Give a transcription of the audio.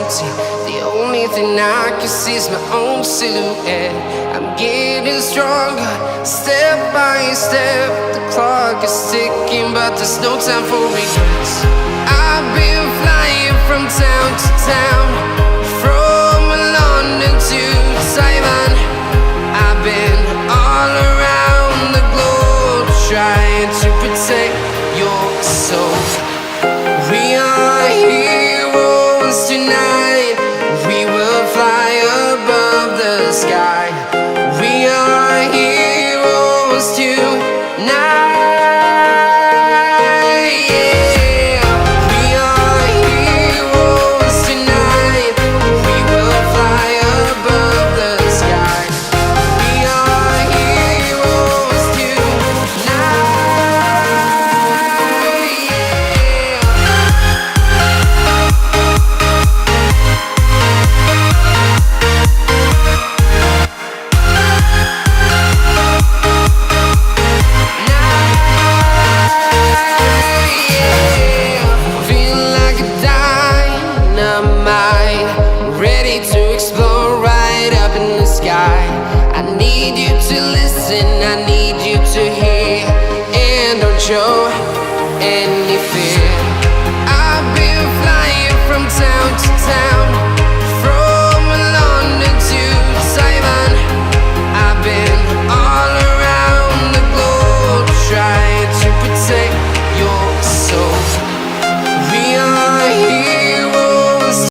empty. The only thing I can see is my own silhouette. I'm getting stronger, step by step. The clock is ticking, but there's no time for regrets. I've been flying from town to town, from London to Taiwan.